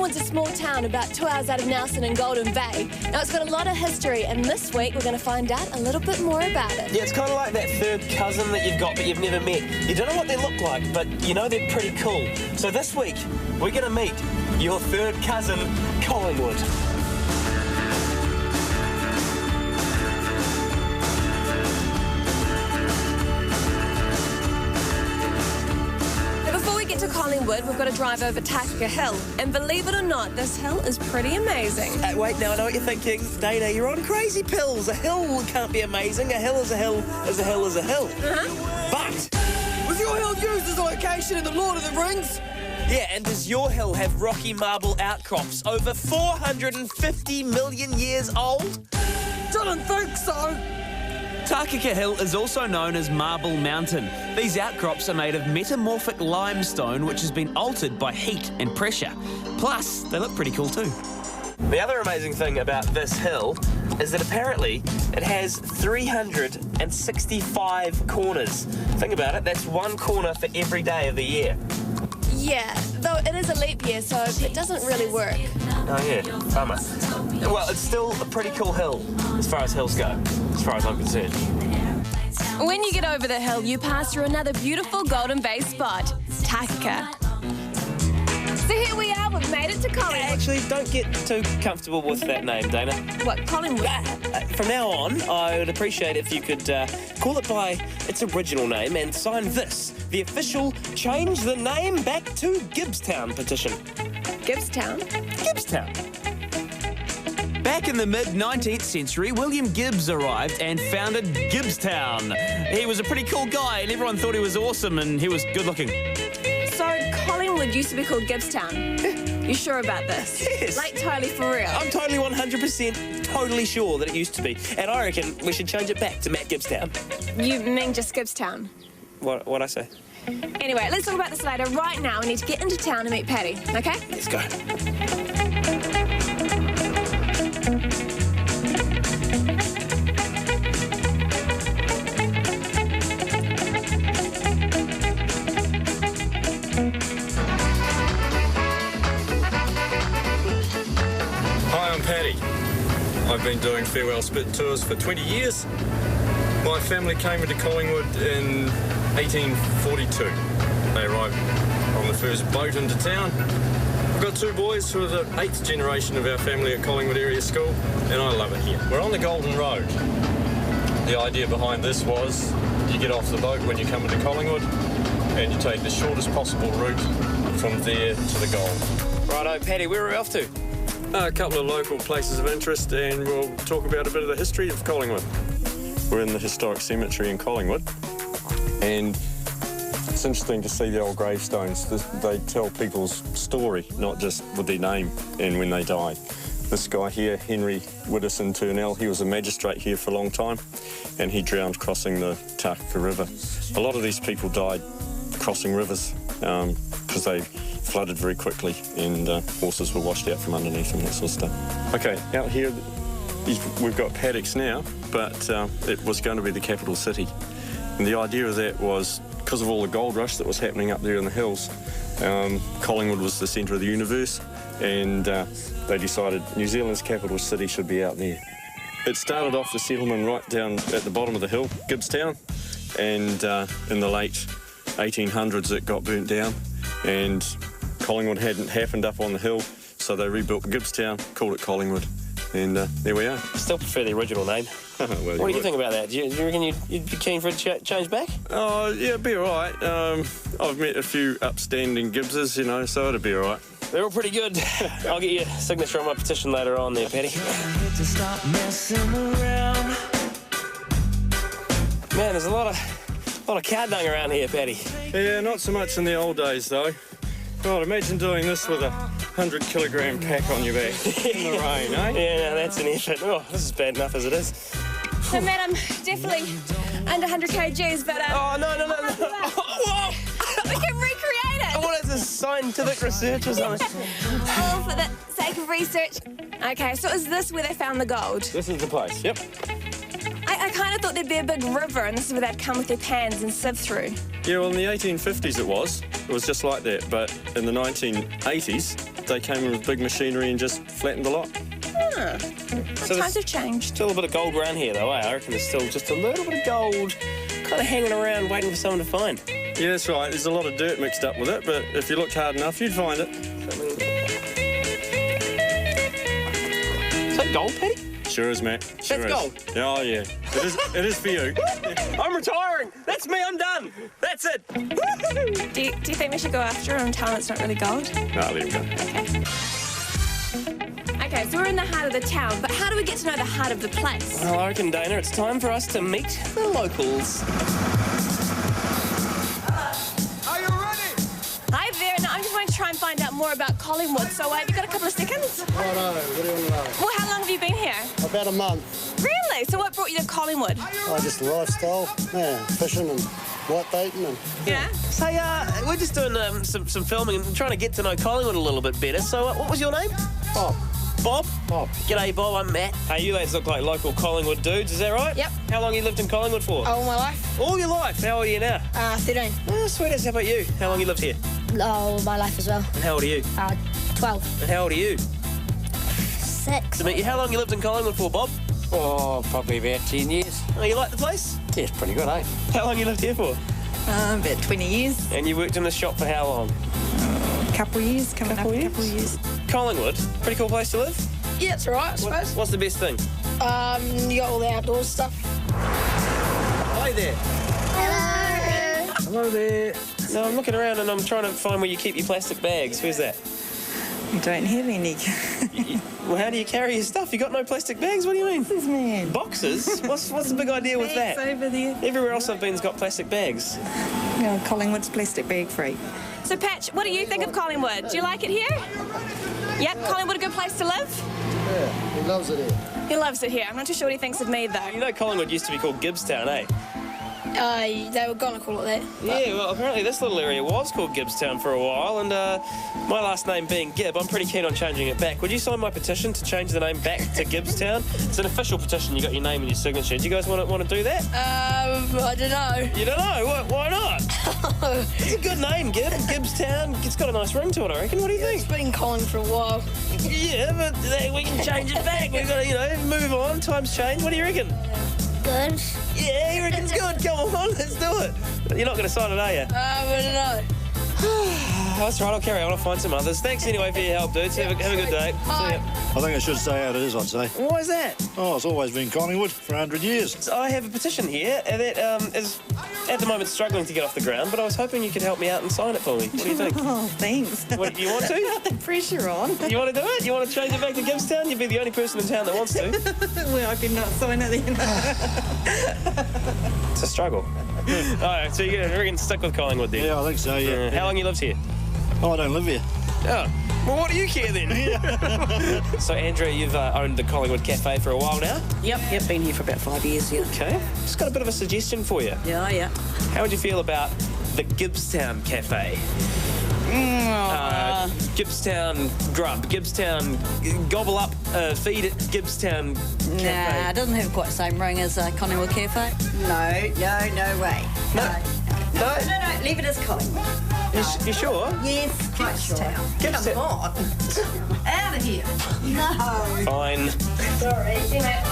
Collingwood's a small town about 2 hours out of Nelson and Golden Bay. Now, it's got a lot of history, and this week we're going to find out a little bit more about it. Yeah, it's kind of like that third cousin that you've got but you've never met. You don't know what they look like, but you know they're pretty cool. So this week, we're going to meet your third cousin, Collingwood. To Collingwood, we've got to drive over Takaka Hill, and believe it or not, this hill is pretty amazing. Wait, now I know what you're thinking. Dayna, you're on crazy pills. A hill can't be amazing. A hill is a hill is a hill is a hill. But was your hill used as a location in the Lord of the Rings? Yeah, and does your hill have rocky marble outcrops over 450 million years old? Didn't think so. Takaka Hill is also known as Marble Mountain. These outcrops are made of metamorphic limestone which has been altered by heat and pressure. Plus, they look pretty cool too. The other amazing thing about this hill is that apparently it has 365 corners. Think about it, that's one corner for every day of the year. Yeah, though it is a leap year, so it doesn't really work. Oh yeah, bummer. Well, it's still a pretty cool hill as far as hills go, as far as I'm concerned. When you get over the hill, you pass through another beautiful Golden Bay spot, Takaka. So here we are, we've made it to Collingwood. Actually, don't get too comfortable with that name, Dayna. What, Collingwood? From now on, I would appreciate if you could call it by its original name and sign this, the official Change the Name Back to Gibbstown petition. Gibbstown? Gibbstown. Back in the mid-19th century, William Gibbs arrived and founded Gibbstown. He was a pretty cool guy and everyone thought he was awesome and he was good-looking. So Collingwood used to be called Gibbstown? You sure about this? Yes. Like, totally for real? I'm totally 100% totally sure that it used to be. And I reckon we should change it back to Matt Gibbstown. You mean just Gibbstown? What'd I say? Anyway, let's talk about this later. Right now, we need to get into town and meet Paddy, okay? Let's go. Hi, I'm Paddy. I've been doing farewell spit tours for 20 years. My family came into Collingwood in 1842. They arrived on the first boat into town. I've got two boys who are the 8th generation of our family at Collingwood Area School, and I love it here. We're on the Golden Road. The idea behind this was you get off the boat when you come into Collingwood and you take the shortest possible route from there to the Gold. Righto, Paddy, where are we off to? A couple of local places of interest, and we'll talk about a bit of the history of Collingwood. We're in the historic cemetery in Collingwood, and it's interesting to see the old gravestones. They tell people's story, not just with their name and when they died. This guy here, Henry Widdowson Turnell, he was a magistrate here for a long time, and he drowned crossing the Takaka River. A lot of these people died crossing rivers because they flooded very quickly and horses were washed out from underneath and that sort of stuff. Okay, out here we've got paddocks now, but it was going to be the capital city. And the idea of that was, because of all the gold rush that was happening up there in the hills, Collingwood was the centre of the universe, and they decided New Zealand's capital city should be out there. It started off the settlement right down at the bottom of the hill, Gibbstown, and in the late 1800s it got burnt down, and Collingwood hadn't happened up on the hill, so they rebuilt Gibbstown, called it Collingwood, and there we are. Still prefer the original name. Well, what do you think about that? Do you reckon you'd be keen for it to change back? Oh, yeah, it'd be all right. I've met a few upstanding Gibbses, you know, so it'd be all right. They're all pretty good. I'll get your signature on my petition later on there, Paddy. Man, there's a lot of cow dung around here, Paddy. Yeah, not so much in the old days, though. God, imagine doing this with a 100-kilogram pack on your back in the rain, eh? Yeah, no, that's an effort. Oh, this is bad enough as it is. So, man, I'm definitely under 100 kgs, but... Oh, no. Whoa! We can recreate it! What is this, scientific research or something? Oh, for the sake of research. Okay, so is this where they found the gold? This is the place, yep. I kind of thought there'd be a big river and this is where they'd come with their pans and sieve through. Yeah, well, in the 1850s it was just like that, but in the 1980s they came in with big machinery and just flattened the lot. Times have changed. Still a bit of gold around here, though, eh? I reckon there's still just a little bit of gold kind of hanging around waiting for someone to find. Yeah, that's right, there's a lot of dirt mixed up with it, but if you looked hard enough you'd find it. Is that gold, Paddy? Sure is, Matt. Sure That's gold. Oh, yeah. It is for you. I'm retiring. That's me. I'm done. That's it. Do you think we should go after her and tell her it's not really gold? No, let him go. Okay, so we're in the heart of the town, but how do we get to know the heart of the place? Well, I reckon, Dayna, it's time for us to meet the locals. Are you ready? Hi there, now I'm just going to try and find out more about Collingwood, so have you got a couple of seconds? Righto, what do you want to know? Well, how long have you been here? About a month. Really? So what brought you to Collingwood? Oh, just the lifestyle. Yeah, fishing and white baiting and... Yeah? Say, we're just doing some filming and trying to get to know Collingwood a little bit better. So what was your name? Bob. Bob? Bob. G'day, Bob. I'm Matt. Hey, you lads look like local Collingwood dudes. Is that right? Yep. How long you lived in Collingwood for? All my life. All your life. How old are you now? 13. Oh, sweet as. How about you? How long you lived here? Oh, my life as well. And how old are you? 12. And how old are you? 6. To meet you. How long you lived in Collingwood for, Bob? Oh, probably about 10 years. Oh, you like the place? Yeah, it's pretty good, eh? How long you lived here for? About 20 years. And you worked in the shop for how long? Couple of years, coming up a couple of years. Collingwood, pretty cool place to live. Yeah, it's alright, I suppose. What's the best thing? You got all the outdoor stuff. Hi there. Hello. Hello there. No, I'm looking around and I'm trying to find where you keep your plastic bags. Where's that? You don't have any. Well, how do you carry your stuff? You got no plastic bags? What do you mean? Boxes, man. Boxes? What's the big idea with Bags that? over there. Everywhere else I've been's got plastic bags. No, Collingwood's plastic bag free. So, Patch, what do you think of Collingwood? Do you like it here? Yep, Collingwood a good place to live? Yeah, he loves it here. He loves it here. I'm not too sure what he thinks of me, though. You know Collingwood used to be called Gibbstown, eh? They were gonna call it that. Yeah, well, apparently this little area was called Gibbstown for a while, and my last name being Gibb, I'm pretty keen on changing it back. Would you sign my petition to change the name back to Gibbstown? It's an official petition. You got your name and your signature. Do you guys want to do that? I don't know. You don't know? Why not? It's a good name, Gibb. Gibbstown. It's got a nice ring to it, I reckon. What do you think? It's been calling for a while. Yeah, but we can change it back. We've got to, move on. Times change. What do you reckon? Good. Yeah, you reckon's good. Come on, let's do it. You're not going to sign it, are you? I don't know. That's right, I'll carry on. I'll find some others. Thanks anyway for your help, dudes. Have a good day. See ya. I think I should say how it is, I'd say. Why is that? Oh, it's always been Collingwood for 100 years. So I have a petition here that is at the moment struggling to get off the ground, but I was hoping you could help me out and sign it for me. What do you think? Oh, thanks. What, you want to? The pressure on. You want to do it? You want to change it back to Gibbstown? You'd be the only person in town that wants to. Well, I could not sign it then. It's a struggle. All right, so you're going to stick with Collingwood then? Yeah, I think so, yeah. How long you lived here? Oh, I don't live here. Oh, well, what do you care then? So, Andrea, you've owned the Collingwood Cafe for a while now? Yep, been here for about 5 years, yeah. Okay. Just got a bit of a suggestion for you. Yeah. How would you feel about the Gibbstown Cafe? Gibbstown grub, Gibbstown gobble up, feed it, Gibbstown Nah, Cafe. it doesn't have quite the same ring as Collingwood Cafe. No way. No, leave it as Collingwood. You sure? Yes, quite sure. Gibbstown. Come on. Out of here. No. Fine. Sorry. Are you ready?